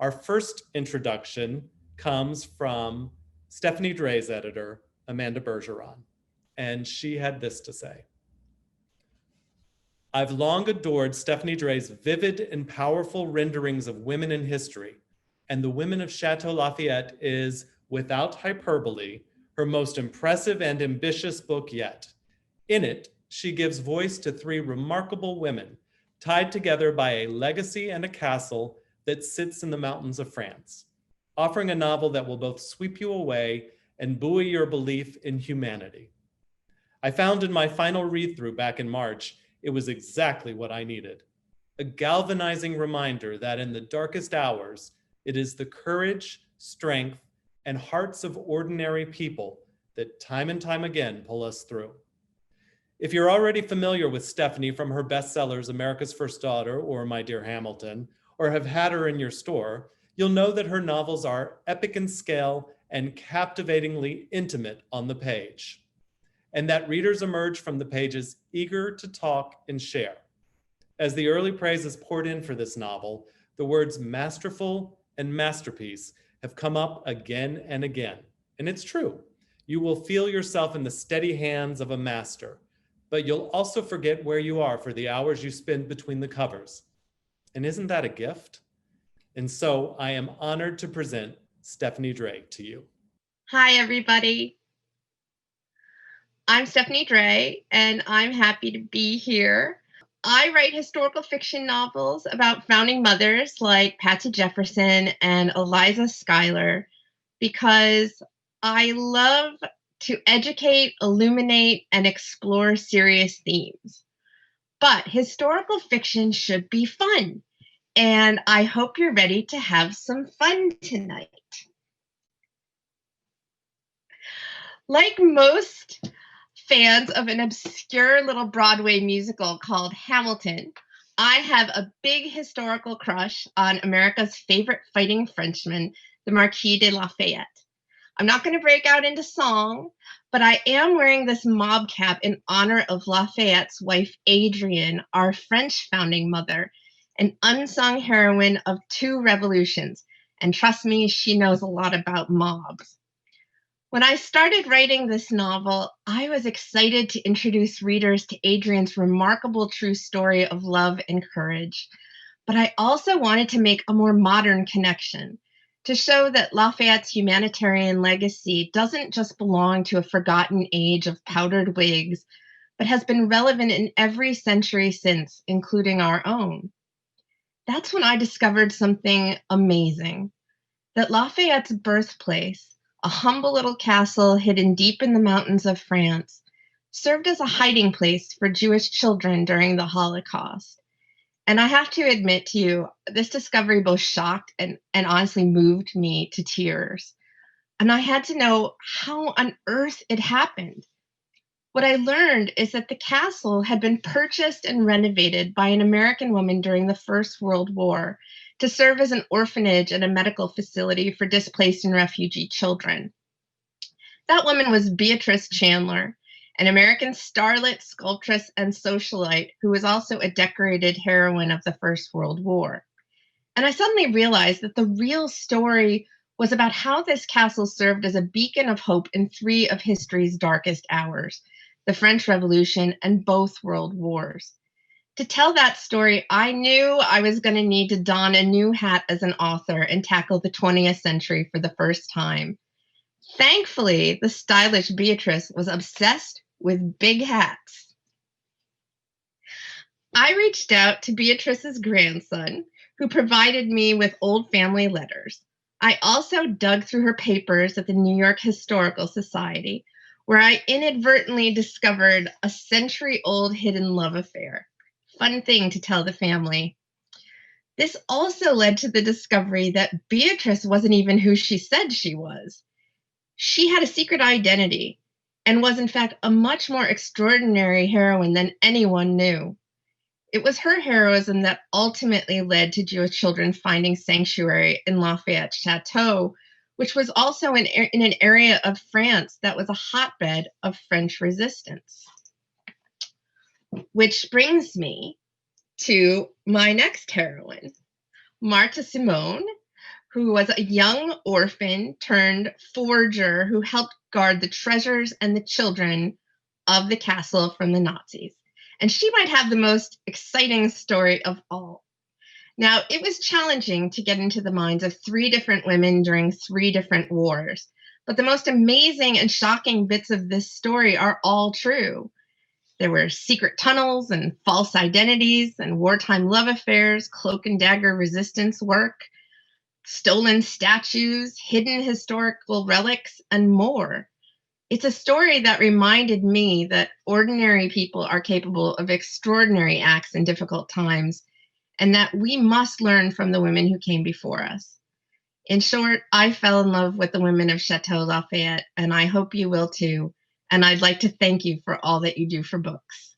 Our first introduction comes from Stephanie Dray's editor, Amanda Bergeron, and she had this to say. I've long adored Stephanie Dray's vivid and powerful renderings of women in history, and The Women of Chateau Lafayette is, without hyperbole, her most impressive and ambitious book yet. In it, she gives voice to three remarkable women, tied together by a legacy and a castle that sits in the mountains of France, offering a novel that will both sweep you away and buoy your belief in humanity. I found in my final read-through back in March, it was exactly what I needed. A galvanizing reminder that in the darkest hours, it is the courage, strength, and hearts of ordinary people that time and time again pull us through. If you're already familiar with Stephanie from her bestsellers America's First Daughter or My Dear Hamilton, or have had her in your store, you'll know that her novels are epic in scale and captivatingly intimate on the page, and that readers emerge from the pages eager to talk and share. As the early praise is poured in for this novel, the words masterful and masterpiece have come up again and again. And it's true. You will feel yourself in the steady hands of a master, but you'll also forget where you are for the hours you spend between the covers. And isn't that a gift? And so I am honored to present Stephanie Dray to you. Hi, everybody. I'm Stephanie Dray, and I'm happy to be here. I write historical fiction novels about founding mothers like Patsy Jefferson and Eliza Schuyler because I love to educate, illuminate, and explore serious themes. But historical fiction should be fun, and I hope you're ready to have some fun tonight. Like most fans of an obscure little Broadway musical called Hamilton, I have a big historical crush on America's favorite fighting Frenchman, the Marquis de Lafayette. I'm not going to break out into song, but I am wearing this mob cap in honor of Lafayette's wife, Adrienne, our French founding mother, an unsung heroine of 2 revolutions. And trust me, she knows a lot about mobs. When I started writing this novel, I was excited to introduce readers to Adrienne's remarkable true story of love and courage. But I also wanted to make a more modern connection, to show that Lafayette's humanitarian legacy doesn't just belong to a forgotten age of powdered wigs, but has been relevant in every century since, including our own. That's when I discovered something amazing, that Lafayette's birthplace, a humble little castle hidden deep in the mountains of France, served as a hiding place for Jewish children during the Holocaust. And I have to admit to you, this discovery both shocked and honestly moved me to tears. And I had to know how on earth it happened. What I learned is that the castle had been purchased and renovated by an American woman during the First World War to serve as an orphanage and a medical facility for displaced and refugee children. That woman was Beatrice Chandler, an American starlet, sculptress, and socialite who was also a decorated heroine of the First World War. And I suddenly realized that the real story was about how this castle served as a beacon of hope in 3 of history's darkest hours, the French Revolution and both World Wars. To tell that story, I knew I was going to need to don a new hat as an author and tackle the 20th century for the first time. Thankfully, the stylish Beatrice was obsessed with big hats. I reached out to Beatrice's grandson, who provided me with old family letters. I also dug through her papers at the New York Historical Society, where I inadvertently discovered a century-old hidden love affair. Fun thing to tell the family. This also led to the discovery that Beatrice wasn't even who she said she was. She had a secret identity and was in fact a much more extraordinary heroine than anyone knew. It was her heroism that ultimately led to Jewish children finding sanctuary in Lafayette Chateau, which was also in an area of France that was a hotbed of French resistance. Which brings me to my next heroine, Martha Simone, who was a young orphan turned forger who helped guard the treasures and the children of the castle from the Nazis. And she might have the most exciting story of all. Now, it was challenging to get into the minds of 3 different women during 3 different wars, but the most amazing and shocking bits of this story are all true. There were secret tunnels and false identities and wartime love affairs, cloak and dagger resistance work, stolen statues, hidden historical relics, and more. It's a story that reminded me that ordinary people are capable of extraordinary acts in difficult times, and that we must learn from the women who came before us. In short, I fell in love with the women of Chateau Lafayette, and I hope you will too. And I'd like to thank you for all that you do for books.